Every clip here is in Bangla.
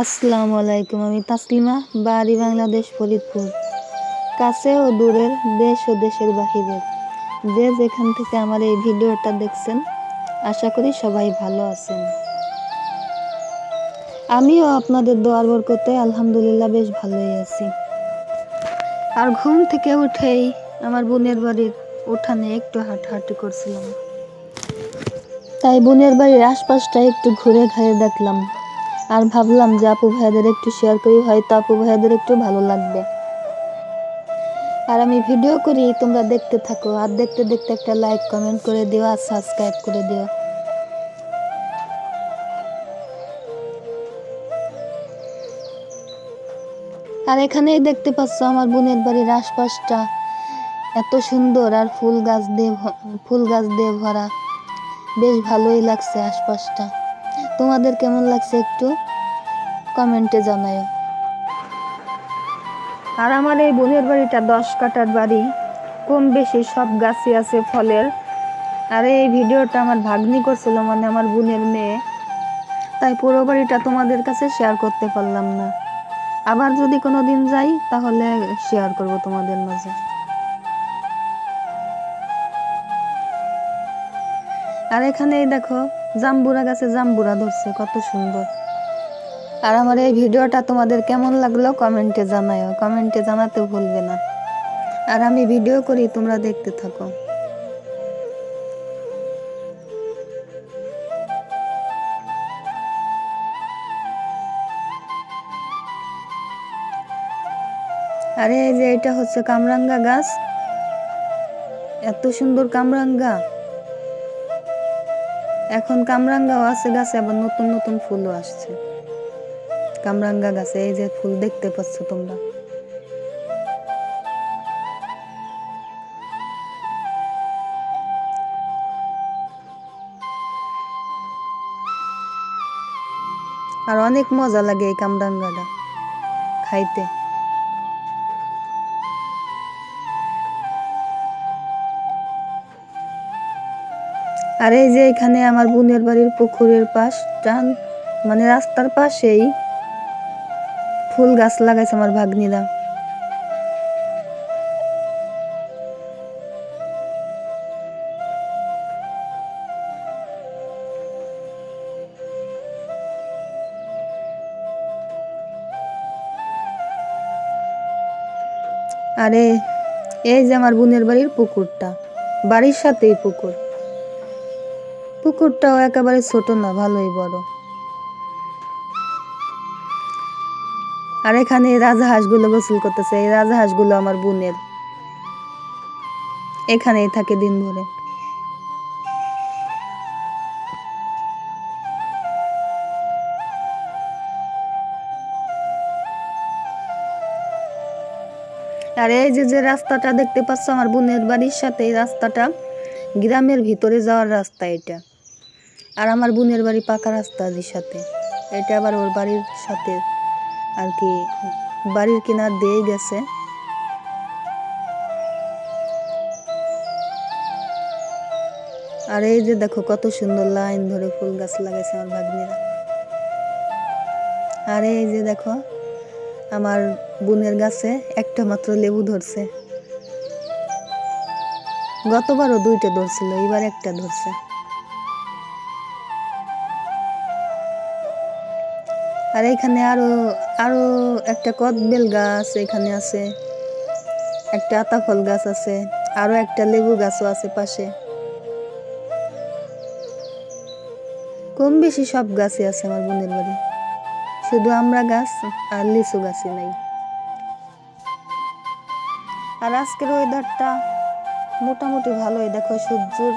আসসালামু আলাইকুম। আমি তাসলিমা, বাড়ি বাংলাদেশ, ফরিদপুর। কাছে ও দূরের, দেশ ও দেশের বাহিরের যে যেখান থেকে আমার এই ভিডিওটা দেখছেন, আশা করি সবাই ভালো আছেন। আমিও আপনাদের দোয়ার বরকতে আলহামদুলিল্লাহ বেশ ভালোই আছি। আর ঘুম থেকে উঠেই আমার বোনের বাড়ির উঠানে একটু হাঁটাহাঁটি করছিলাম, তাই বোনের বাড়ির আশপাশটা একটু ঘুরে ঘুরে দেখলাম। আর ভাবলাম যে আপু ভাইয়াদের একটু শেয়ার করি, হয়তো আপু ভাইয়াদের একটু ভালো লাগবে। আর আমি ভিডিও করি, তোমরা দেখতে থাকো। আর দেখতে দেখতে একটা লাইক কমেন্ট করে দিও আর সাবস্ক্রাইব করে দিও। আর এখানেই দেখতে পাচ্ছ আমার বোনের বাড়ির আশপাশটা এত সুন্দর, আর ফুল গাছ দিয়ে ভরা। বেশ ভালোই লাগছে আশপাশটা। তোমাদের কেমন লাগছে একটু কমেন্টে জানাও। আর আমার এই বোনের বাড়িটা 10 কাঠার বাড়ি, কম বেশি সব গাছই আছে ফলের। আর এই ভিডিওটা আমার ভাগ্নি করছিল, মানে আমার বোনের মেয়ে, তাই পুরো বাড়িটা তোমাদের কাছে শেয়ার করতে পারলাম না। আবার যদি কোনো দিন যাই তাহলে শেয়ার করব তোমাদের মাঝে। আর এখানেই দেখো জাম্বুরা গাছে জাম্বুরা ধরছে, কত সুন্দর। আর আমার এই ভিডিওটা তোমাদের কেমন লাগলো কমেন্টে জানাও, কমেন্টে জানাতে ভুলবে না। আর আমি ভিডিও করি, তোমরা দেখতে থাকো। আর এই যে এটা হচ্ছে কামরাঙ্গা গাছ, এত সুন্দর কামরাঙ্গা। এখন কামরাঙ্গাও আছে গাছে, আবার নতুন নতুন ফুলও আসছে কামরাঙ্গা গাছে। এই যে ফুল দেখতে পাচ্ছ তোমরা। আর অনেক মজা লাগে এই কামরাঙ্গাটা খাইতে। আর এই যে এখানে আমার বোনের বাড়ির পুকুরের পাশটা, মানে রাস্তার পাশেই ফুল গাছ লাগাইছে আমার ভাগ্নিরা। আরে এই যে আমার বোনের বাড়ির পুকুরটা, বাড়ির সাথেই পুকুর। পুকুরটাও একেবারে ছোট না, ভালোই বড়। আর এখানে রাজহাঁসগুলো গোসল করতেছে। এই রাজহাঁসগুলো আমার বোনের, এখানেই থাকে দিন ভরে। আর এই যে রাস্তাটা দেখতে পাচ্ছ আমার বোনের বাড়ির সাথে, এই রাস্তাটা গ্রামের ভিতরে যাওয়ার রাস্তা এটা। আর আমার বোনের বাড়ি পাকা রাস্তার সাথে, এটা আবার ওর বাড়ির সাথে আর কি, বাড়ির কিনার দিয়েই গেছে। আর এই যে দেখো কত সুন্দর লাইন ধরে ফুল গাছ লাগাইছে আমার ভাগ্নিরা। আর এই যে দেখো আমার বোনের গাছে একটা মাত্র লেবু ধরছে। গতবারও 2টা ধরছিল, এবার একটা ধরছে। আর এখানে আরো আরো একটা কদবেল গাছ এখানে আছে, একটা আতা ফল গাছ আছে, আরো একটা লেবু গাছও আছে পাশে। কম বেশি সব গাছই আছে আমার বোনের বাড়ি, শুধু আমরা গাছ আর লিচু গাছই নাই। আর আজকের ওয়েদারটা মোটামুটি ভালোই, দেখো সূর্যের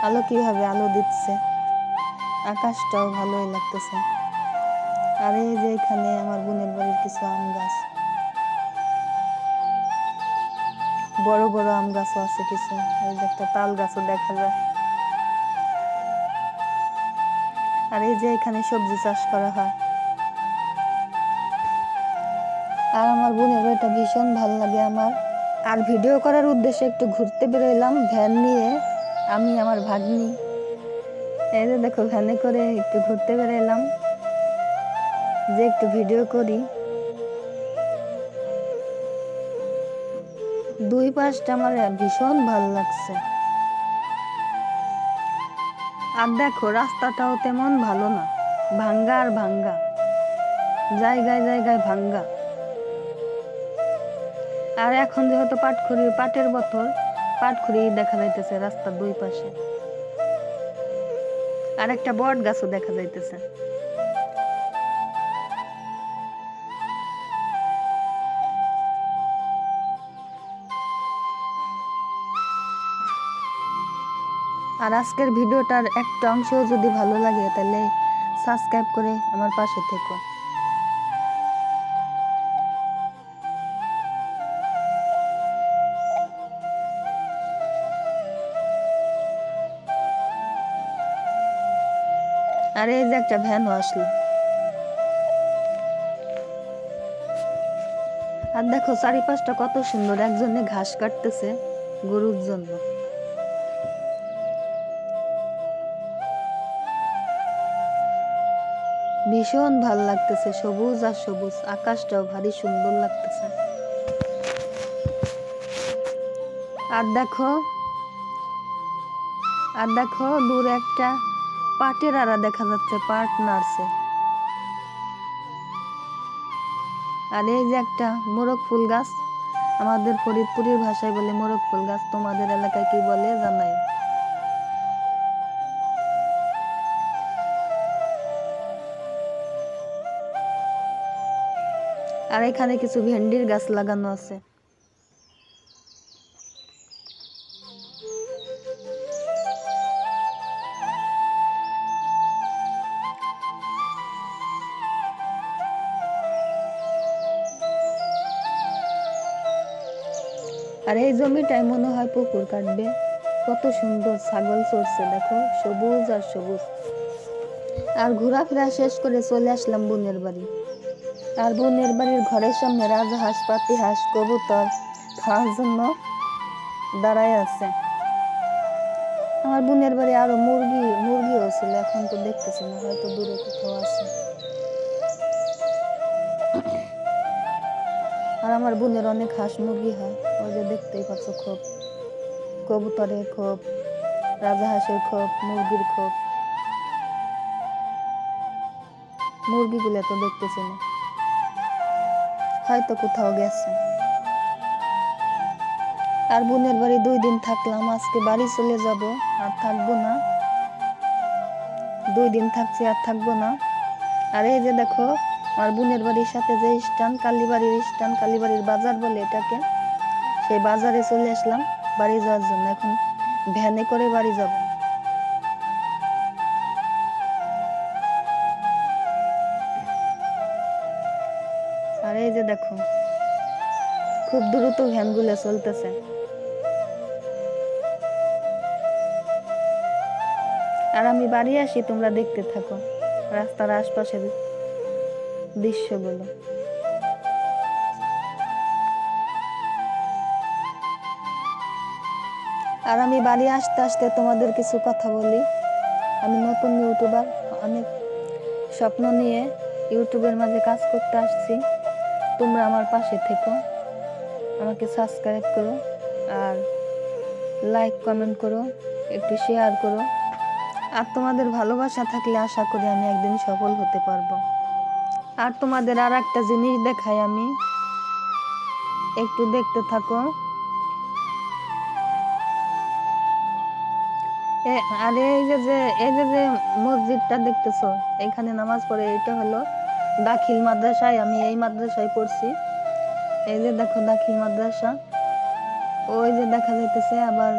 আলো কিভাবে আলো দিচ্ছে, আকাশটাও ভালোই লাগতেছে। আর এই যে এখানে আমার বোনের বাড়ির কিছু আম গাছ, বড় বড় আম গাছও আছে কিছু। এই যে একটা তাল গাছও দেখা যায়। আর এই যে এখানে সবজি চাষ করা হয়। আর আমার বোনের বাড়িটা ভীষণ ভালো লাগে আমার। আর ভিডিও করার উদ্দেশ্যে একটু ঘুরতে বেরোলাম ভ্যান নিয়ে, আমি আমার ভাগ্নি। এই যে দেখো ভ্যানে করে একটু ঘুরতে বেরোলাম। যে একটু ভিডিও করি। দুই পাশটা আমার ভীষণ ভালো লাগছে। আর দেখো রাস্তাটাও তেমন ভালো না, ভাঙ্গা আর ভাঙ্গা, জায়গায় জায়গায় ভাঙ্গা। আর এখন যেহেতু পাটের বছর, পাটখড়ি দেখা যাইতেছে রাস্তার দুই পাশে, আর একটা বট গাছও দেখা যাইতেছে। আর আজকের ভিডিওটার একটা অংশও যদি ভালো লাগে তাহলে সাবস্ক্রাইব করে আমার পাশে থেকো। আর এই যে একটা ভ্যানও আসলো। আর দেখো চারিপাশটা কত সুন্দর, একজনে ঘাস কাটতেছে গরুর জন্য। ভীষণ ভাল লাগতেছে, সবুজ আর সবুজ, আকাশটাও ভারী সুন্দর লাগতেছে। আর দেখো দূরে একটা পাটের আড়া দেখা যাচ্ছে, পাট নাড়ছে। আর এই যে একটা মোরগ ফুল গাছ, আমাদের ফরিদপুরের ভাষায় বলে মোরগ ফুল গাছ, তোমাদের এলাকায় কি বলে জানাই। আর এখানে কিছু ভেন্ডির গাছ লাগানো আছে। আর এই জমিটাই মনে হয় পুকুর কাটবে, কত সুন্দর ছাগল চড়ছে দেখো, সবুজ আর সবুজ। আর ঘোরাফেরা শেষ করে চলে আসলাম বোনের বাড়ি। আর বোনের বাড়ির ঘরের সামনে রাজহাঁস, পাতিহাঁস, কবুতর খাওয়ার জন্য দাঁড়ায় আছে। আমার বোনের বাড়ি আরো মুরগিও ছিল, এখন তো দেখতেছি না, হয়তো দূরে কোথাও আছে। আর আমার বোনের অনেক হাঁস মুরগি হয়, ওই যে দেখতেই পাচ্ছ খোপ, কবুতরের খোপ, রাজহাঁসের খোপ, মুরগির খোপ। মুরগিগুলো তো দেখতেছি না, হয়তো কোথাও গেছে। আর বোনের বাড়ি 2 দিন থাকলাম, আজকে বাড়ি চলে যাব, আর থাকবো না। 2 দিন থাকছি, আর থাকবো না। আর এই যে দেখো আমার বোনের বাড়ির সাথে যে স্ট্যান্ড, কালীবাড়ির বাজার বলে এটাকে, সেই বাজারে চলে আসলাম বাড়ি যাওয়ার জন্য। এখন ভ্যানে করে বাড়ি যাব। আর এই যে দেখো খুব দ্রুত ভ্যানগুলো চলতেছে। আর আমি বাড়ি আসি, তোমরা দেখতে থাকো রাস্তার আশপাশের দৃশ্যগুলো। আর আমি বাড়ি আসতে আসতে তোমাদের কিছু কথা বলি। আমি নতুন ইউটিউবার, অনেক স্বপ্ন নিয়ে ইউটিউবের মাঝে কাজ করতে আসছি। তোমরা আমার পাশে থেকো, আমাকে সাবস্ক্রাইব করো, আর লাইক কমেন্ট করো, একটু শেয়ার করো। আর তোমাদের ভালোবাসা থাকলে আশা করি আমি একদিন সফল হতে পারবো। আর তোমাদের আর একটা জিনিস দেখাই, আমি একটু দেখতে থাকো। আর এই যে মসজিদটা দেখতেছো, এখানে নামাজ পড়ে, এটা হলো দাখিল মাদ্রাসায়। আমি এই মাদ্রাসায় পড়ছি। এই যে দেখো দাখিল মাদ্রাসা, ওই যে দেখা যাইতেছে। আবার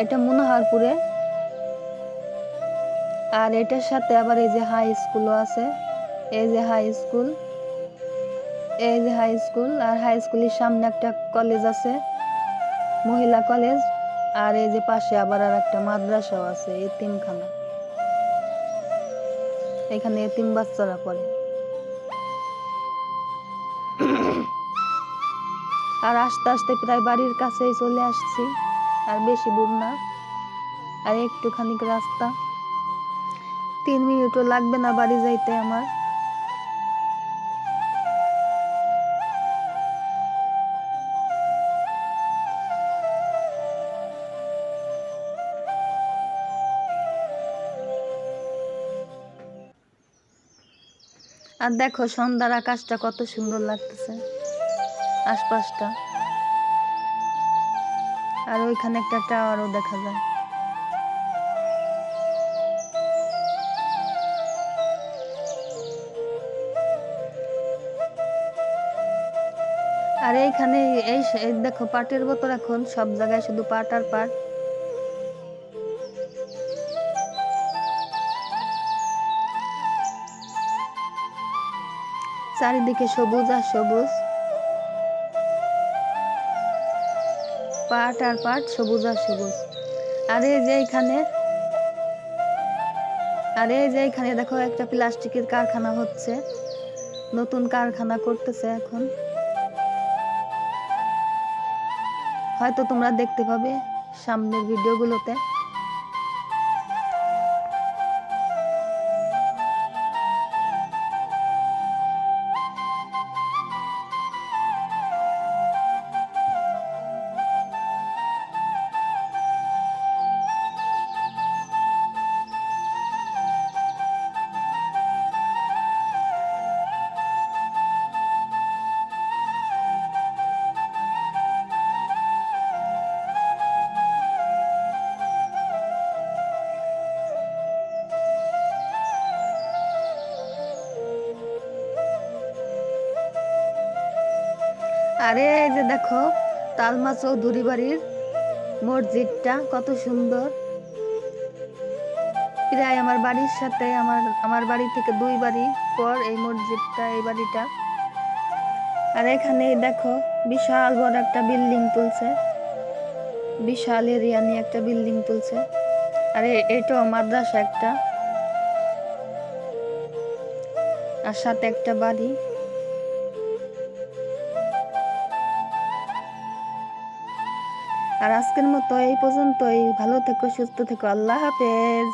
এটা মনোহরপুরে। আর এটার সাথে আবার এই যে হাই স্কুলও আছে। এই যে হাই স্কুল, আর হাই স্কুলের সামনে একটা কলেজ আছে, মহিলা কলেজ। আর এই যে পাশে আবার আর একটা মাদ্রাসাও আছে, এতিমখানা। এখানে এতিম বাচ্চারা পড়ে। আর আস্তে আস্তে প্রায় বাড়ির কাছেই চলে আসছি, আর বেশি দূর না, আর একটুখানি রাস্তা। 3 মিনিটও লাগবে না বাড়ি যাইতে আমার। আর দেখো সন্ধ্যার আকাশটা কত সুন্দর লাগতেছে, আশপাশটা। আর ওইখানে একটা টাওয়ারও দেখা যায়। আর এইখানে এই দেখো পাটের বোতল, এখন সব জায়গায় শুধু পাট আর পাট। চারিদিকে সবুজ আর সবুজ, পাট আর পাট, সবুজ আর সবুজ। আর এই যে এখানে দেখো একটা প্লাস্টিকের কারখানা হচ্ছে, নতুন কারখানা করতেছে এখন, হয়তো তোমরা দেখতে পাবে সামনের ভিডিওগুলোতে। আরে এই যে দেখো তালমা চৌধুরী বাড়ির মসজিদটা কত সুন্দর। প্রায় আমার বাড়ির সাথে, আমার বাড়ি থেকে 2 বাড়ি পর এই মসজিদটা, এই বাড়িটা। আর এখানে দেখো বিশাল বড় একটা বিল্ডিং তুলছে, বিশাল এরিয়া নিয়ে একটা বিল্ডিং তুলছে। আর এটাও মাদ্রাসা একটা, আর সাথে একটা বাড়ি। আর আজকের মতো এই পর্যন্তই। ভালো থেকো, সুস্থ থেকো, আল্লাহ হাফেজ।